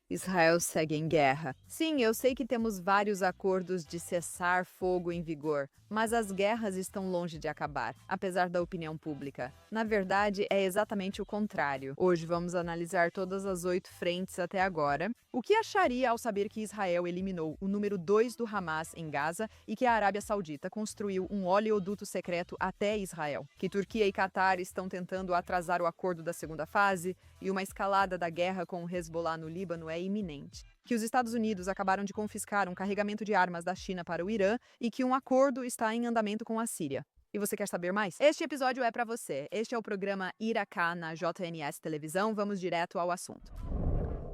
Israel segue em guerra. Sim, eu sei que temos vários acordos de cessar fogo em vigor, mas as guerras estão longe de acabar, apesar da opinião pública. Na verdade, é exatamente o contrário. Hoje vamos analisar todas as 8 frentes até agora. O que acharia ao saber que Israel eliminou o número 2 do Hamas em Gaza e que a Arábia Saudita construiu um oleoduto secreto até Israel? Que Turquia e Catar estão tentando atrasar o acordo da segunda fase e uma escalada da guerra com o Hezbollah no Líbano é iminente. Que os Estados Unidos acabaram de confiscar um carregamento de armas da China para o Irã e que um acordo está em andamento com a Síria. E você quer saber mais? Este episódio é para você. Este é o programa Iracá na JNS Televisão. Vamos direto ao assunto.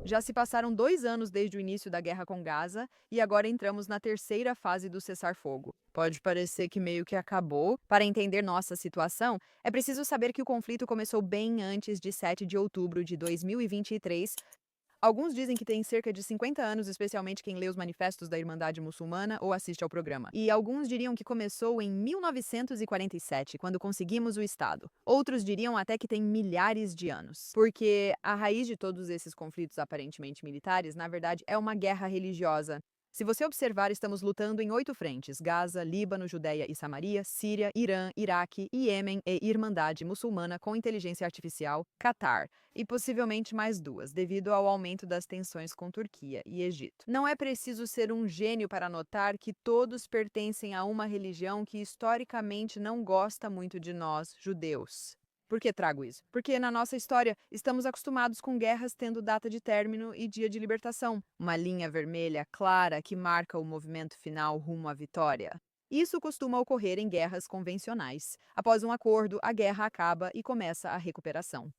Já se passaram 2 anos desde o início da guerra com Gaza e agora entramos na terceira fase do cessar-fogo. Pode parecer que meio que acabou. Para entender nossa situação, é preciso saber que o conflito começou bem antes de 7 de outubro de 2023. Alguns dizem que tem cerca de 50 anos, especialmente quem lê os manifestos da Irmandade Muçulmana ou assiste ao programa. E alguns diriam que começou em 1947, quando conseguimos o Estado. Outros diriam até que tem milhares de anos. Porque a raiz de todos esses conflitos aparentemente militares, na verdade, é uma guerra religiosa. Se você observar, estamos lutando em 8 frentes: Gaza, Líbano, Judeia e Samaria, Síria, Irã, Iraque, Iêmen e Irmandade Muçulmana com inteligência artificial, Catar, e possivelmente mais 2, devido ao aumento das tensões com Turquia e Egito. Não é preciso ser um gênio para notar que todos pertencem a uma religião que historicamente não gosta muito de nós, judeus. Por que trago isso? Porque na nossa história estamos acostumados com guerras tendo data de término e dia de libertação, uma linha vermelha clara que marca o movimento final rumo à vitória. Isso costuma ocorrer em guerras convencionais. Após um acordo, a guerra acaba e começa a recuperação.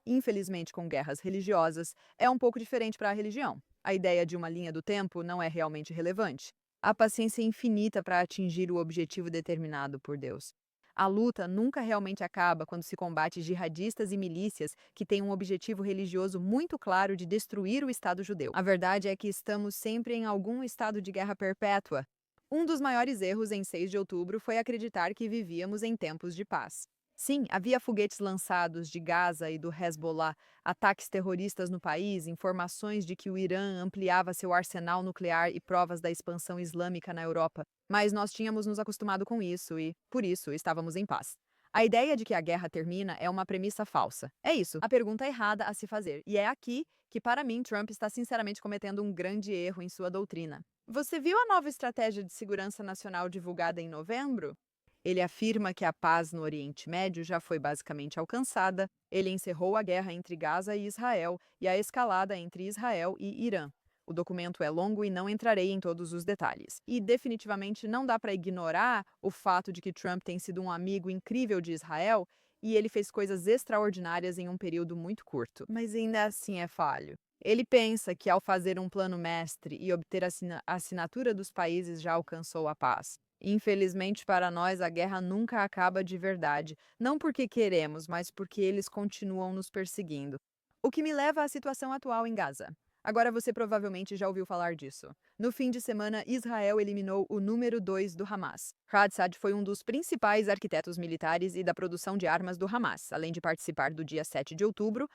Infelizmente, com guerras religiosas, é um pouco diferente para a religião. A ideia de uma linha do tempo não é realmente relevante. A paciência é infinita para atingir o objetivo determinado por Deus. A luta nunca realmente acaba quando se combate jihadistas e milícias que têm um objetivo religioso muito claro de destruir o Estado judeu. A verdade é que estamos sempre em algum estado de guerra perpétua. Um dos maiores erros em 6 de outubro foi acreditar que vivíamos em tempos de paz. Sim, havia foguetes lançados de Gaza e do Hezbollah, ataques terroristas no país, informações de que o Irã ampliava seu arsenal nuclear e provas da expansão islâmica na Europa. Mas nós tínhamos nos acostumado com isso e, por isso, estávamos em paz. A ideia de que a guerra termina é uma premissa falsa. É isso, a pergunta errada a se fazer. E é aqui que, para mim, Trump está sinceramente cometendo um grande erro em sua doutrina. Você viu a nova estratégia de segurança nacional divulgada em novembro? Ele afirma que a paz no Oriente Médio já foi basicamente alcançada. Ele encerrou a guerra entre Gaza e Israel e a escalada entre Israel e Irã. O documento é longo e não entrarei em todos os detalhes. E definitivamente não dá para ignorar o fato de que Trump tem sido um amigo incrível de Israel e ele fez coisas extraordinárias em um período muito curto. Mas ainda assim é falho. Ele pensa que ao fazer um plano mestre e obter a assinatura dos países já alcançou a paz. Infelizmente para nós, a guerra nunca acaba de verdade, não porque queremos, mas porque eles continuam nos perseguindo. O que me leva à situação atual em Gaza. Agora você provavelmente já ouviu falar disso. No fim de semana, Israel eliminou o número 2 do Hamas. Saad foi um dos principais arquitetos militares e da produção de armas do Hamas, além de participar do dia 7 de outubro.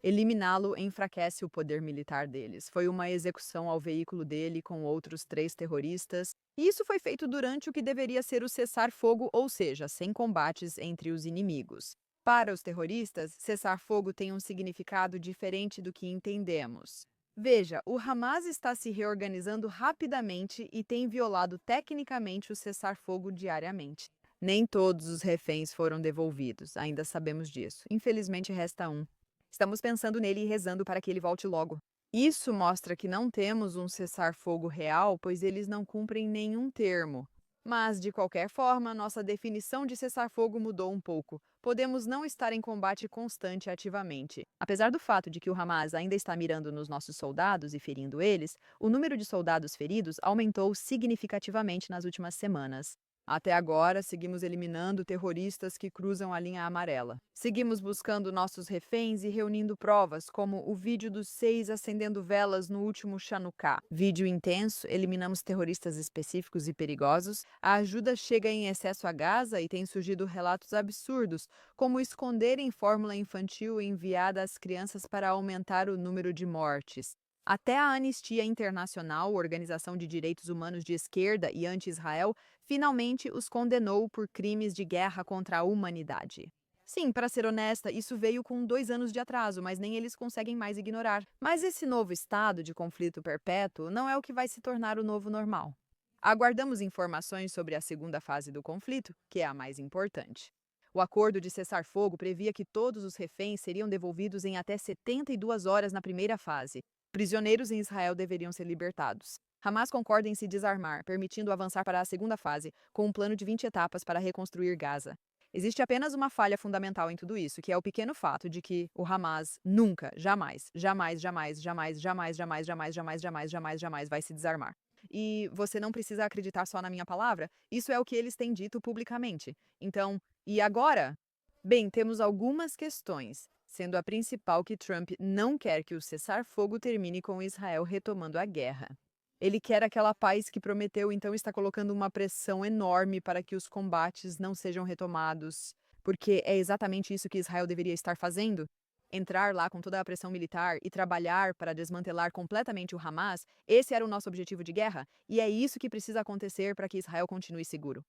Eliminá-lo enfraquece o poder militar deles. Foi uma execução ao veículo dele com outros 3 terroristas. E isso foi feito durante o que deveria ser o cessar-fogo, ou seja, sem combates entre os inimigos. Para os terroristas, cessar-fogo tem um significado diferente do que entendemos. Veja, o Hamas está se reorganizando rapidamente e tem violado tecnicamente o cessar-fogo diariamente. Nem todos os reféns foram devolvidos, ainda sabemos disso. Infelizmente, resta um. Estamos pensando nele e rezando para que ele volte logo. Isso mostra que não temos um cessar-fogo real, pois eles não cumprem nenhum termo. Mas, de qualquer forma, nossa definição de cessar-fogo mudou um pouco. Podemos não estar em combate constante ativamente. Apesar do fato de que o Hamas ainda está mirando nos nossos soldados e ferindo eles, o número de soldados feridos aumentou significativamente nas últimas semanas. Até agora, seguimos eliminando terroristas que cruzam a linha amarela. Seguimos buscando nossos reféns e reunindo provas, como o vídeo dos 6 acendendo velas no último Chanukah. Vídeo intenso, eliminamos terroristas específicos e perigosos. A ajuda chega em excesso a Gaza e tem surgido relatos absurdos, como esconderem fórmula infantil enviada às crianças para aumentar o número de mortes. Até a Anistia Internacional, organização de direitos humanos de esquerda e anti-Israel, finalmente os condenou por crimes de guerra contra a humanidade. Sim, para ser honesta, isso veio com 2 anos de atraso, mas nem eles conseguem mais ignorar. Mas esse novo estado de conflito perpétuo não é o que vai se tornar o novo normal. Aguardamos informações sobre a segunda fase do conflito, que é a mais importante. O acordo de cessar-fogo previa que todos os reféns seriam devolvidos em até 72 horas na primeira fase. Prisioneiros em Israel deveriam ser libertados. Hamas concorda em se desarmar, permitindo avançar para a segunda fase, com um plano de 20 etapas para reconstruir Gaza. Existe apenas uma falha fundamental em tudo isso, que é o pequeno fato de que o Hamas nunca, jamais, jamais, jamais, jamais, jamais, jamais, jamais, jamais, jamais, jamais, jamais vai se desarmar. E você não precisa acreditar só na minha palavra, isso é o que eles têm dito publicamente. Então, e agora? Bem, temos algumas questões, sendo a principal que Trump não quer que o cessar-fogo termine com Israel retomando a guerra. Ele quer aquela paz que prometeu, então está colocando uma pressão enorme para que os combates não sejam retomados, porque é exatamente isso que Israel deveria estar fazendo. Entrar lá com toda a pressão militar e trabalhar para desmantelar completamente o Hamas, esse era o nosso objetivo de guerra, e é isso que precisa acontecer para que Israel continue seguro.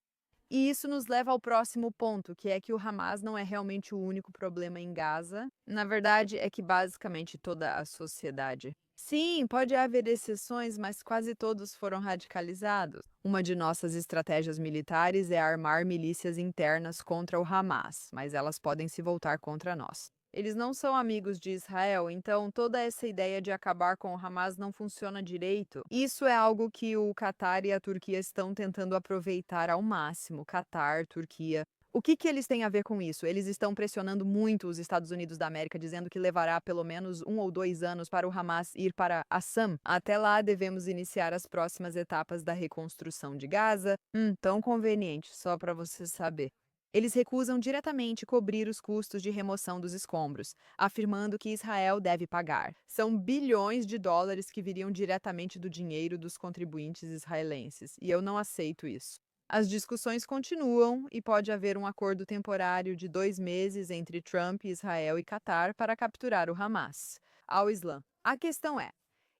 E isso nos leva ao próximo ponto, que é que o Hamas não é realmente o único problema em Gaza. Na verdade, é que basicamente toda a sociedade. Sim, pode haver exceções, mas quase todos foram radicalizados. Uma de nossas estratégias militares é armar milícias internas contra o Hamas, mas elas podem se voltar contra nós. Eles não são amigos de Israel, então toda essa ideia de acabar com o Hamas não funciona direito. Isso é algo que o Catar e a Turquia estão tentando aproveitar ao máximo. Catar, Turquia. O que eles têm a ver com isso? Eles estão pressionando muito os Estados Unidos da América, dizendo que levará pelo menos 1 ou 2 anos para o Hamas ir para Assam. Até lá, devemos iniciar as próximas etapas da reconstrução de Gaza. Tão conveniente, só para você saber. Eles recusam diretamente cobrir os custos de remoção dos escombros, afirmando que Israel deve pagar. São bilhões de dólares que viriam diretamente do dinheiro dos contribuintes israelenses, e eu não aceito isso. As discussões continuam e pode haver um acordo temporário de 2 meses entre Trump, Israel e Catar para capturar o Hamas, ao Islã. A questão é: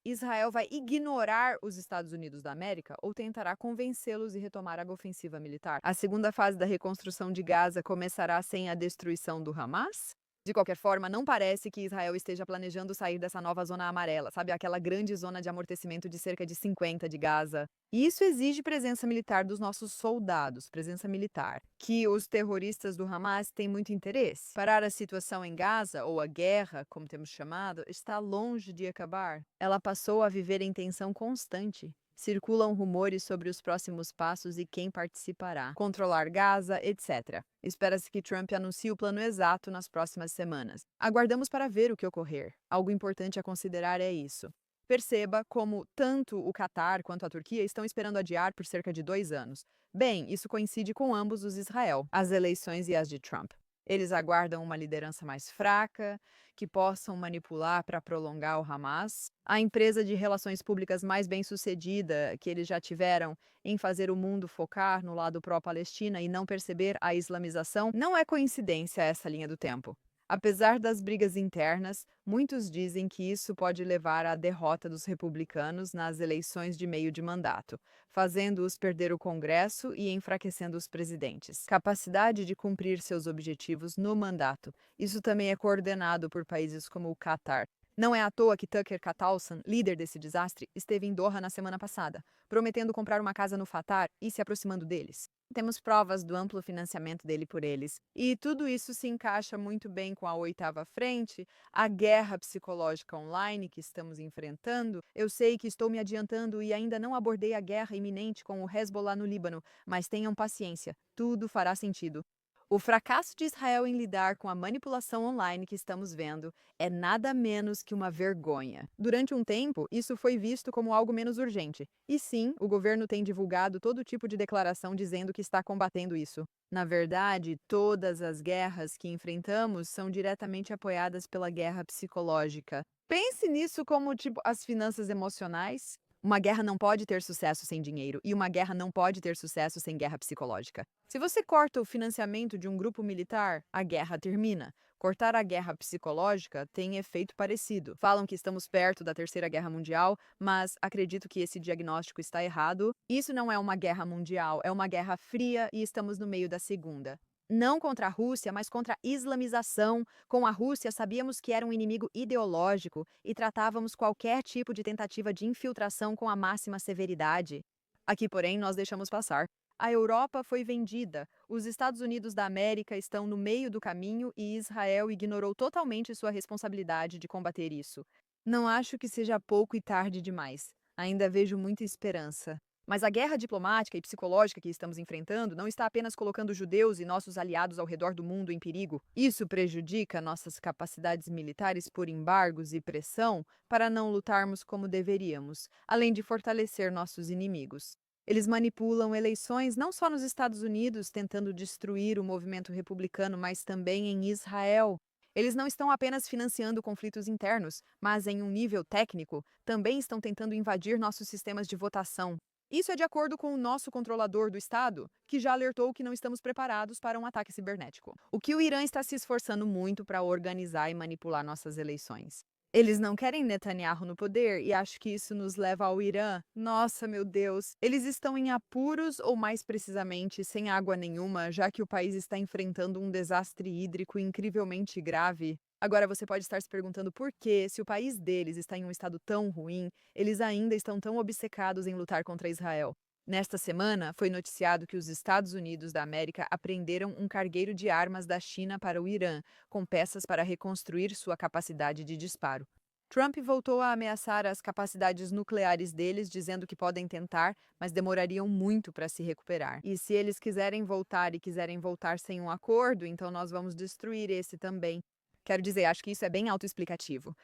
Israel vai ignorar os Estados Unidos da América ou tentará convencê-los e retomar a ofensiva militar? A segunda fase da reconstrução de Gaza começará sem a destruição do Hamas? De qualquer forma, não parece que Israel esteja planejando sair dessa nova zona amarela, sabe, aquela grande zona de amortecimento de cerca de 50 de Gaza. E isso exige presença militar dos nossos soldados, presença militar, que os terroristas do Hamas têm muito interesse. Parar a situação em Gaza, ou a guerra, como temos chamado, está longe de acabar. Ela passou a viver em tensão constante. Circulam rumores sobre os próximos passos e quem participará, controlar Gaza, etc. Espera-se que Trump anuncie o plano exato nas próximas semanas. Aguardamos para ver o que ocorrer. Algo importante a considerar é isso. Perceba como tanto o Catar quanto a Turquia estão esperando adiar por cerca de 2 anos. Bem, isso coincide com ambos os Israel, as eleições e as de Trump. Eles aguardam uma liderança mais fraca, que possam manipular para prolongar o Hamas. A empresa de relações públicas mais bem-sucedida que eles já tiveram em fazer o mundo focar no lado pró-Palestina e não perceber a islamização, não é coincidência essa linha do tempo. Apesar das brigas internas, muitos dizem que isso pode levar à derrota dos republicanos nas eleições de meio de mandato, fazendo-os perder o Congresso e enfraquecendo os presidentes. Capacidade de cumprir seus objetivos no mandato. Isso também é coordenado por países como o Catar. Não é à toa que Tucker Carlson, líder desse desastre, esteve em Doha na semana passada, prometendo comprar uma casa no Qatar e se aproximando deles. Temos provas do amplo financiamento dele por eles. E tudo isso se encaixa muito bem com a oitava frente, a guerra psicológica online que estamos enfrentando. Eu sei que estou me adiantando e ainda não abordei a guerra iminente com o Hezbollah no Líbano, mas tenham paciência, tudo fará sentido. O fracasso de Israel em lidar com a manipulação online que estamos vendo é nada menos que uma vergonha. Durante um tempo, isso foi visto como algo menos urgente. E sim, o governo tem divulgado todo tipo de declaração dizendo que está combatendo isso. Na verdade, todas as guerras que enfrentamos são diretamente apoiadas pela guerra psicológica. Pense nisso como, tipo, as finanças emocionais. Uma guerra não pode ter sucesso sem dinheiro, e uma guerra não pode ter sucesso sem guerra psicológica. Se você corta o financiamento de um grupo militar, a guerra termina. Cortar a guerra psicológica tem efeito parecido. Falam que estamos perto da Terceira Guerra Mundial, mas acredito que esse diagnóstico está errado. Isso não é uma guerra mundial, é uma guerra fria e estamos no meio da segunda. Não contra a Rússia, mas contra a islamização. Com a Rússia, sabíamos que era um inimigo ideológico e tratávamos qualquer tipo de tentativa de infiltração com a máxima severidade. Aqui, porém, nós deixamos passar. A Europa foi vendida, os Estados Unidos da América estão no meio do caminho e Israel ignorou totalmente sua responsabilidade de combater isso. Não acho que seja pouco e tarde demais. Ainda vejo muita esperança. Mas a guerra diplomática e psicológica que estamos enfrentando não está apenas colocando judeus e nossos aliados ao redor do mundo em perigo. Isso prejudica nossas capacidades militares por embargos e pressão para não lutarmos como deveríamos, além de fortalecer nossos inimigos. Eles manipulam eleições não só nos Estados Unidos, tentando destruir o movimento republicano, mas também em Israel. Eles não estão apenas financiando conflitos internos, mas em um nível técnico, também estão tentando invadir nossos sistemas de votação. Isso é de acordo com o nosso controlador do Estado, que já alertou que não estamos preparados para um ataque cibernético. O que o Irã está se esforçando muito para organizar e manipular nossas eleições. Eles não querem Netanyahu no poder e acho que isso nos leva ao Irã. Nossa, meu Deus! Eles estão em apuros ou, mais precisamente, sem água nenhuma, já que o país está enfrentando um desastre hídrico incrivelmente grave. Agora você pode estar se perguntando por que, se o país deles está em um estado tão ruim, eles ainda estão tão obcecados em lutar contra Israel. Nesta semana, foi noticiado que os Estados Unidos da América apreenderam um cargueiro de armas da China para o Irã, com peças para reconstruir sua capacidade de disparo. Trump voltou a ameaçar as capacidades nucleares deles, dizendo que podem tentar, mas demorariam muito para se recuperar. E se eles quiserem voltar sem um acordo, então nós vamos destruir esse também. Quero dizer, acho que isso é bem autoexplicativo.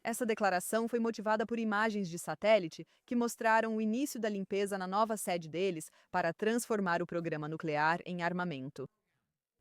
Essa declaração foi motivada por imagens de satélite que mostraram o início da limpeza na nova sede deles para transformar o programa nuclear em armamento.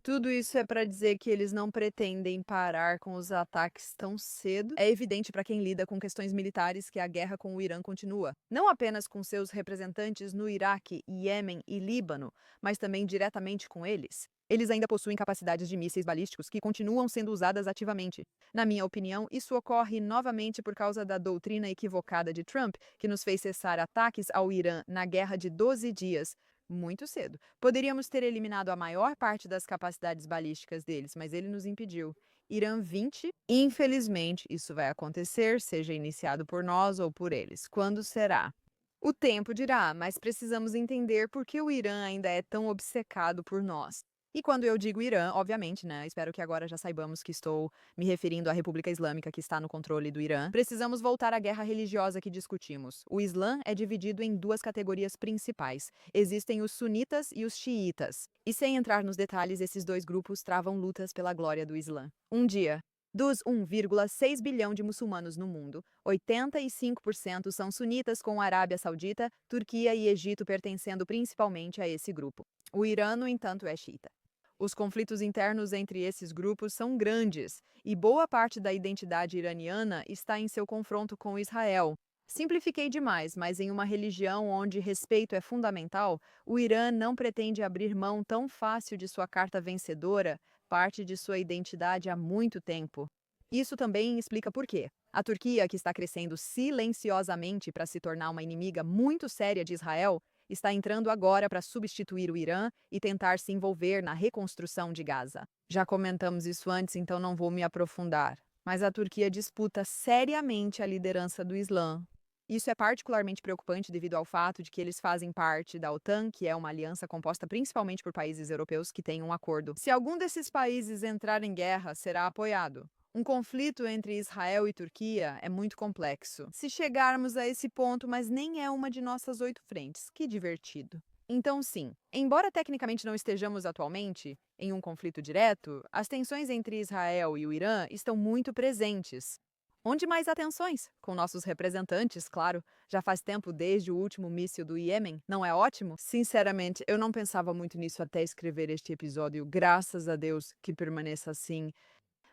Tudo isso é para dizer que eles não pretendem parar com os ataques tão cedo. É evidente para quem lida com questões militares que a guerra com o Irã continua, não apenas com seus representantes no Iraque, Iêmen e Líbano, mas também diretamente com eles. Eles ainda possuem capacidades de mísseis balísticos que continuam sendo usadas ativamente. Na minha opinião, isso ocorre novamente por causa da doutrina equivocada de Trump, que nos fez cessar ataques ao Irã na Guerra de 12 dias, muito cedo. Poderíamos ter eliminado a maior parte das capacidades balísticas deles, mas ele nos impediu. Irã 20, infelizmente, isso vai acontecer, seja iniciado por nós ou por eles. Quando será? O tempo dirá, mas precisamos entender por que o Irã ainda é tão obcecado por nós. E quando eu digo Irã, obviamente, né, espero que agora já saibamos que estou me referindo à República Islâmica que está no controle do Irã, precisamos voltar à guerra religiosa que discutimos. O Islã é dividido em duas categorias principais. Existem os sunitas e os xiitas. E sem entrar nos detalhes, esses dois grupos travam lutas pela glória do Islã. Um dia, dos 1,6 bilhão de muçulmanos no mundo, 85% são sunitas, com a Arábia Saudita, Turquia e Egito pertencendo principalmente a esse grupo. O Irã, no entanto, é xiita. Os conflitos internos entre esses grupos são grandes, e boa parte da identidade iraniana está em seu confronto com Israel. Simplifiquei demais, mas em uma religião onde respeito é fundamental, o Irã não pretende abrir mão tão fácil de sua carta vencedora, parte de sua identidade há muito tempo. Isso também explica por quê. A Turquia, que está crescendo silenciosamente para se tornar uma inimiga muito séria de Israel, está entrando agora para substituir o Irã e tentar se envolver na reconstrução de Gaza. Já comentamos isso antes, então não vou me aprofundar. Mas a Turquia disputa seriamente a liderança do Islã. Isso é particularmente preocupante devido ao fato de que eles fazem parte da OTAN, que é uma aliança composta principalmente por países europeus que têm um acordo. Se algum desses países entrar em guerra, será apoiado. Um conflito entre Israel e Turquia é muito complexo. Se chegarmos a esse ponto, mas nem é uma de nossas 8 frentes. Que divertido. Então, sim, embora tecnicamente não estejamos atualmente em um conflito direto, as tensões entre Israel e o Irã estão muito presentes. Onde mais há tensões? Com nossos representantes, claro. Já faz tempo desde o último míssil do Iêmen, não é ótimo? Sinceramente, eu não pensava muito nisso até escrever este episódio. Graças a Deus que permaneça assim.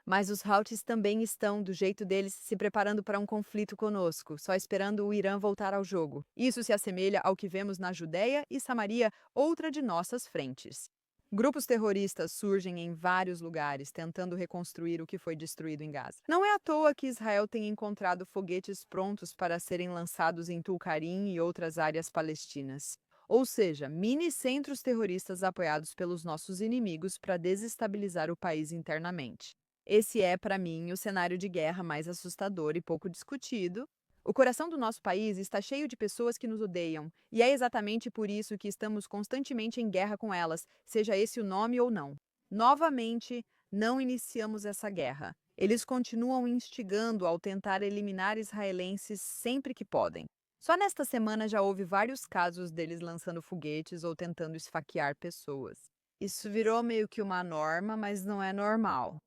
Mas os Houthis também estão, do jeito deles, se preparando para um conflito conosco, só esperando o Irã voltar ao jogo. Isso se assemelha ao que vemos na Judéia e Samaria, outra de nossas frentes. Grupos terroristas surgem em vários lugares, tentando reconstruir o que foi destruído em Gaza. Não é à toa que Israel tem encontrado foguetes prontos para serem lançados em Tulkarem e outras áreas palestinas. Ou seja, mini-centros terroristas apoiados pelos nossos inimigos para desestabilizar o país internamente. Esse é, para mim, o cenário de guerra mais assustador e pouco discutido. O coração do nosso país está cheio de pessoas que nos odeiam, e é exatamente por isso que estamos constantemente em guerra com elas, seja esse o nome ou não. Novamente, não iniciamos essa guerra. Eles continuam instigando ao tentar eliminar israelenses sempre que podem. Só nesta semana já houve vários casos deles lançando foguetes ou tentando esfaquear pessoas. Isso virou meio que uma norma, mas não é normal.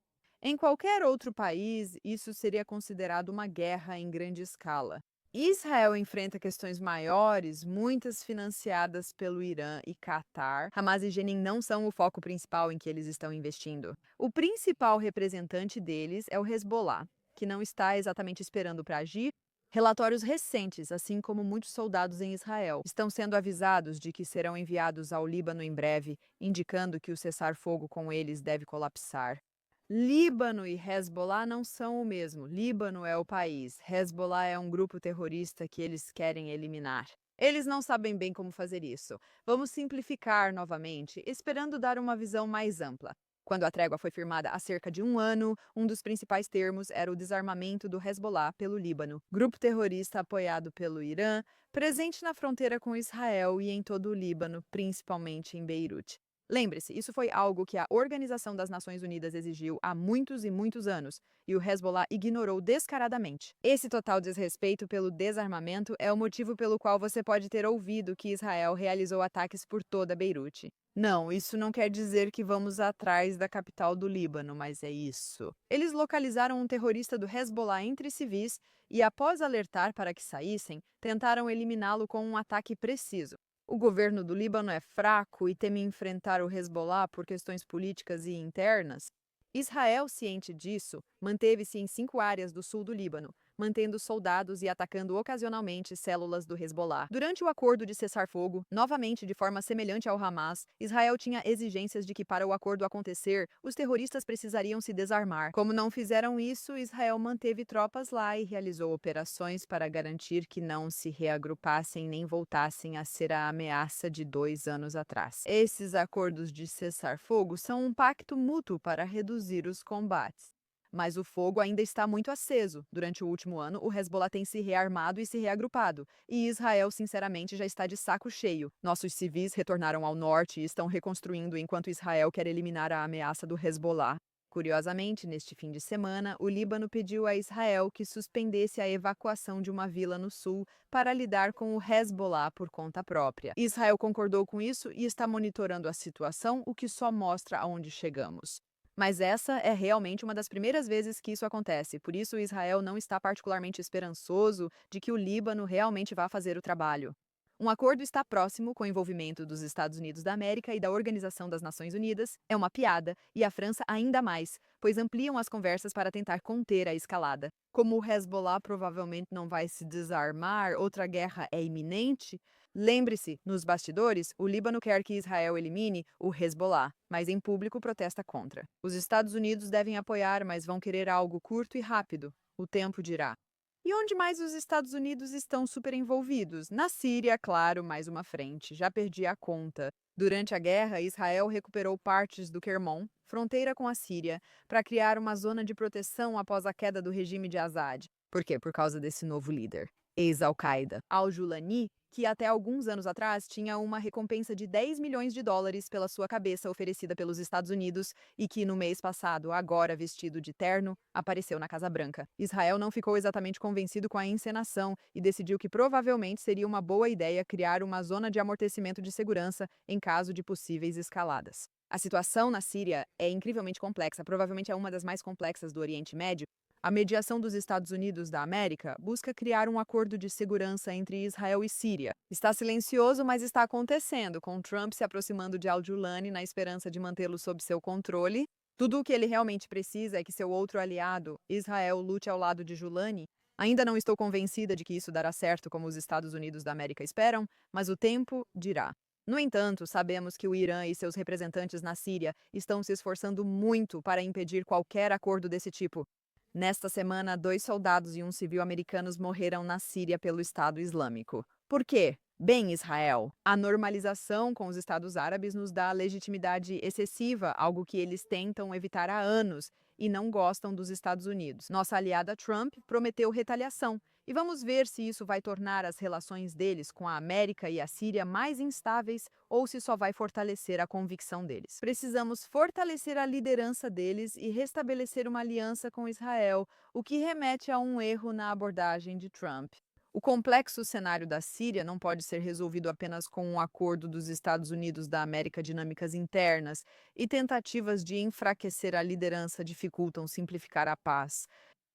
Em qualquer outro país, isso seria considerado uma guerra em grande escala. Israel enfrenta questões maiores, muitas financiadas pelo Irã e Catar. Hamas e Jenin não são o foco principal em que eles estão investindo. O principal representante deles é o Hezbollah, que não está exatamente esperando para agir. Relatórios recentes, assim como muitos soldados em Israel, estão sendo avisados de que serão enviados ao Líbano em breve, indicando que o cessar-fogo com eles deve colapsar. Líbano e Hezbollah não são o mesmo. Líbano é o país, Hezbollah é um grupo terrorista que eles querem eliminar. Eles não sabem bem como fazer isso. Vamos simplificar novamente, esperando dar uma visão mais ampla. Quando a trégua foi firmada há cerca de um ano, um dos principais termos era o desarmamento do Hezbollah pelo Líbano, grupo terrorista apoiado pelo Irã, presente na fronteira com Israel e em todo o Líbano, principalmente em Beirute. Lembre-se, isso foi algo que a Organização das Nações Unidas exigiu há muitos e muitos anos, e o Hezbollah ignorou descaradamente. Esse total desrespeito pelo desarmamento é o motivo pelo qual você pode ter ouvido que Israel realizou ataques por toda Beirute. Não, isso não quer dizer que vamos atrás da capital do Líbano, mas é isso. Eles localizaram um terrorista do Hezbollah entre civis e, após alertar para que saíssem, tentaram eliminá-lo com um ataque preciso. O governo do Líbano é fraco e teme enfrentar o Hezbollah por questões políticas e internas. Israel, ciente disso, manteve-se em 5 áreas do sul do Líbano, mantendo soldados e atacando ocasionalmente células do Hezbollah. Durante o acordo de cessar-fogo, novamente de forma semelhante ao Hamas, Israel tinha exigências de que, para o acordo acontecer, os terroristas precisariam se desarmar. Como não fizeram isso, Israel manteve tropas lá e realizou operações para garantir que não se reagrupassem nem voltassem a ser a ameaça de 2 anos atrás. Esses acordos de cessar-fogo são um pacto mútuo para reduzir os combates. Mas o fogo ainda está muito aceso. Durante o último ano, o Hezbollah tem se rearmado e se reagrupado, e Israel, sinceramente, já está de saco cheio. Nossos civis retornaram ao norte e estão reconstruindo enquanto Israel quer eliminar a ameaça do Hezbollah. Curiosamente, neste fim de semana, o Líbano pediu a Israel que suspendesse a evacuação de uma vila no sul para lidar com o Hezbollah por conta própria. Israel concordou com isso e está monitorando a situação, o que só mostra aonde chegamos. Mas essa é realmente uma das primeiras vezes que isso acontece, por isso Israel não está particularmente esperançoso de que o Líbano realmente vá fazer o trabalho. Um acordo está próximo com o envolvimento dos Estados Unidos da América e da Organização das Nações Unidas, é uma piada, e a França ainda mais, pois ampliam as conversas para tentar conter a escalada. Como o Hezbollah provavelmente não vai se desarmar, outra guerra é iminente. Lembre-se, nos bastidores, o Líbano quer que Israel elimine o Hezbollah, mas em público protesta contra. Os Estados Unidos devem apoiar, mas vão querer algo curto e rápido. O tempo dirá. E onde mais os Estados Unidos estão super envolvidos? Na Síria, claro, mais uma frente. Já perdi a conta. Durante a guerra, Israel recuperou partes do Kermon, fronteira com a Síria, para criar uma zona de proteção após a queda do regime de Assad. Por quê? Por causa desse novo líder, ex-Al-Qaeda, Al-Julani, que até alguns anos atrás tinha uma recompensa de 10 milhões de dólares pela sua cabeça oferecida pelos Estados Unidos e que, no mês passado, agora vestido de terno, apareceu na Casa Branca. Israel não ficou exatamente convencido com a encenação e decidiu que provavelmente seria uma boa ideia criar uma zona de amortecimento de segurança em caso de possíveis escaladas. A situação na Síria é incrivelmente complexa, provavelmente é uma das mais complexas do Oriente Médio. A mediação dos Estados Unidos da América busca criar um acordo de segurança entre Israel e Síria. Está silencioso, mas está acontecendo, com Trump se aproximando de Al-Julani na esperança de mantê-lo sob seu controle. Tudo o que ele realmente precisa é que seu outro aliado, Israel, lute ao lado de Julani. Ainda não estou convencida de que isso dará certo como os Estados Unidos da América esperam, mas o tempo dirá. No entanto, sabemos que o Irã e seus representantes na Síria estão se esforçando muito para impedir qualquer acordo desse tipo. Nesta semana, 2 soldados e um civil americanos morreram na Síria pelo Estado Islâmico. Por quê? Bem, Israel, a normalização com os Estados Árabes nos dá legitimidade excessiva, algo que eles tentam evitar há anos e não gostam dos Estados Unidos. Nossa aliada Trump prometeu retaliação. E vamos ver se isso vai tornar as relações deles com a América e a Síria mais instáveis ou se só vai fortalecer a convicção deles. Precisamos fortalecer a liderança deles e restabelecer uma aliança com Israel, o que remete a um erro na abordagem de Trump. O complexo cenário da Síria não pode ser resolvido apenas com um acordo dos Estados Unidos da América, dinâmicas internas e tentativas de enfraquecer a liderança dificultam simplificar a paz.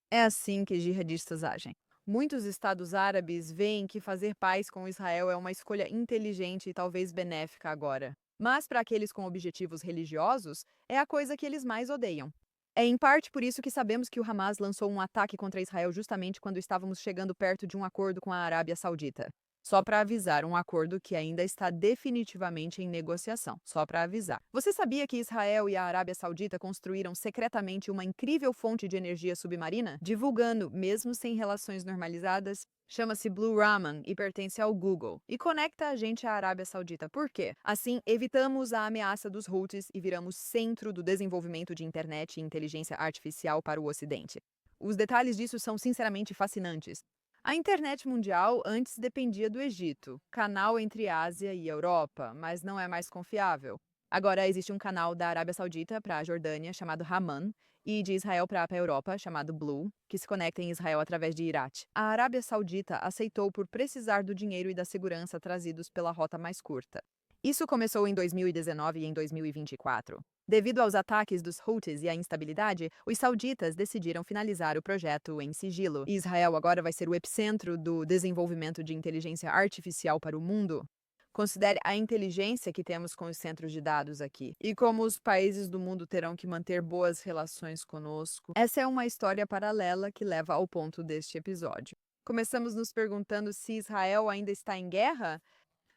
É assim que jihadistas agem. Muitos estados árabes veem que fazer paz com Israel é uma escolha inteligente e talvez benéfica agora. Mas para aqueles com objetivos religiosos, é a coisa que eles mais odeiam. É em parte por isso que sabemos que o Hamas lançou um ataque contra Israel justamente quando estávamos chegando perto de um acordo com a Arábia Saudita. Só para avisar, um acordo que ainda está definitivamente em negociação. Só para avisar. Você sabia que Israel e a Arábia Saudita construíram secretamente uma incrível fonte de energia submarina? Divulgando, mesmo sem relações normalizadas, chama-se Blue Raman e pertence ao Google. E conecta a gente à Arábia Saudita. Por quê? Assim, evitamos a ameaça dos Houthis e viramos centro do desenvolvimento de internet e inteligência artificial para o Ocidente. Os detalhes disso são sinceramente fascinantes. A internet mundial antes dependia do Egito, canal entre Ásia e Europa, mas não é mais confiável. Agora existe um canal da Arábia Saudita para a Jordânia chamado Raman e de Israel para a Europa chamado Blue, que se conecta em Israel através de Iraq. A Arábia Saudita aceitou por precisar do dinheiro e da segurança trazidos pela rota mais curta. Isso começou em 2019 e em 2024. Devido aos ataques dos Houthis e à instabilidade, os sauditas decidiram finalizar o projeto em sigilo. Israel agora vai ser o epicentro do desenvolvimento de inteligência artificial para o mundo. Considere a inteligência que temos com os centros de dados aqui e como os países do mundo terão que manter boas relações conosco. Essa é uma história paralela que leva ao ponto deste episódio. Começamos nos perguntando se Israel ainda está em guerra?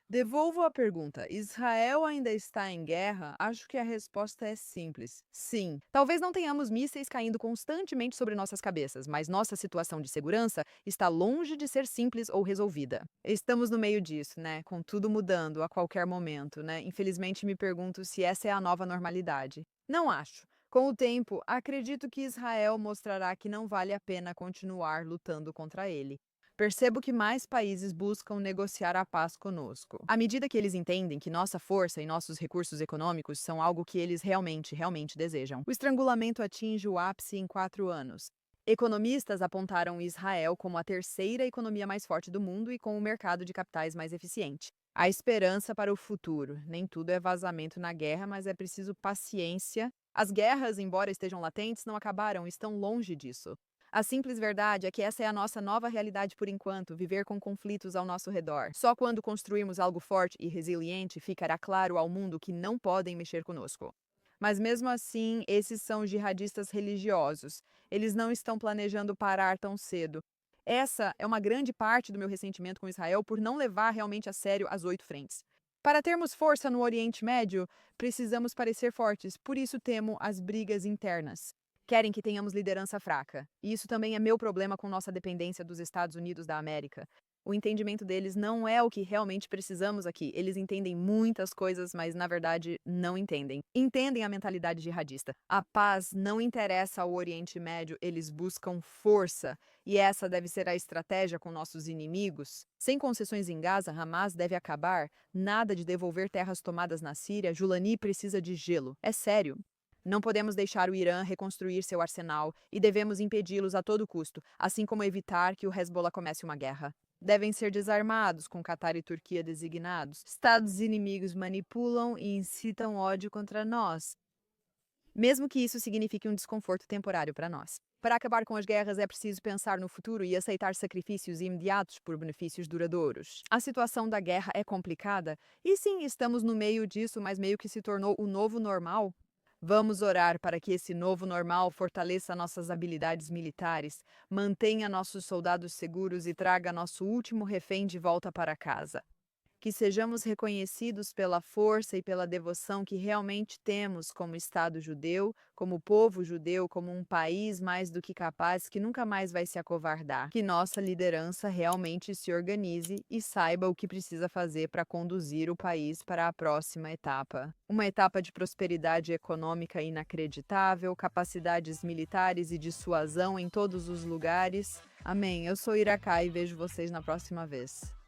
Devolvo a pergunta: Israel ainda está em guerra? Acho que a resposta é simples. Sim. Talvez não tenhamos mísseis caindo constantemente sobre nossas cabeças, mas nossa situação de segurança está longe de ser simples ou resolvida. Estamos no meio disso, né? Com tudo mudando a qualquer momento, né? Infelizmente me pergunto se essa é a nova normalidade. Não acho. Com o tempo, acredito que Israel mostrará que não vale a pena continuar lutando contra ele. Percebo que mais países buscam negociar a paz conosco. À medida que eles entendem que nossa força e nossos recursos econômicos são algo que eles realmente desejam. O estrangulamento atinge o ápice em 4 anos. Economistas apontaram Israel como a terceira economia mais forte do mundo e com o mercado de capitais mais eficiente. A esperança para o futuro. Nem tudo é vazamento na guerra, mas é preciso paciência. As guerras, embora estejam latentes, não acabaram, estão longe disso. A simples verdade é que essa é a nossa nova realidade por enquanto, viver com conflitos ao nosso redor. Só quando construirmos algo forte e resiliente ficará claro ao mundo que não podem mexer conosco. Mas mesmo assim, esses são jihadistas religiosos. Eles não estão planejando parar tão cedo. Essa é uma grande parte do meu ressentimento com Israel por não levar realmente a sério as 8 frentes. Para termos força no Oriente Médio, precisamos parecer fortes, por isso temo as brigas internas. Querem que tenhamos liderança fraca. E isso também é meu problema com nossa dependência dos Estados Unidos da América. O entendimento deles não é o que realmente precisamos aqui. Eles entendem muitas coisas, mas na verdade não entendem. Entendem a mentalidade jihadista. A paz não interessa ao Oriente Médio, eles buscam força. E essa deve ser a estratégia com nossos inimigos. Sem concessões em Gaza, Hamas deve acabar. Nada de devolver terras tomadas na Síria. Julani precisa de gelo. É sério. Não podemos deixar o Irã reconstruir seu arsenal e devemos impedi-los a todo custo, assim como evitar que o Hezbollah comece uma guerra. Devem ser desarmados, com Catar e Turquia designados. Estados inimigos manipulam e incitam ódio contra nós, mesmo que isso signifique um desconforto temporário para nós. Para acabar com as guerras é preciso pensar no futuro e aceitar sacrifícios imediatos por benefícios duradouros. A situação da guerra é complicada e sim, estamos no meio disso, mas meio que se tornou o novo normal. Vamos orar para que esse novo normal fortaleça nossas habilidades militares, mantenha nossos soldados seguros e traga nosso último refém de volta para casa. que sejamos reconhecidos pela força e pela devoção que realmente temos como Estado judeu, como povo judeu, como um país mais do que capaz que nunca mais vai se acovardar. Que nossa liderança realmente se organize e saiba o que precisa fazer para conduzir o país para a próxima etapa. Uma etapa de prosperidade econômica inacreditável, capacidades militares e dissuasão em todos os lugares. Amém. Eu sou Irakai e vejo vocês na próxima vez.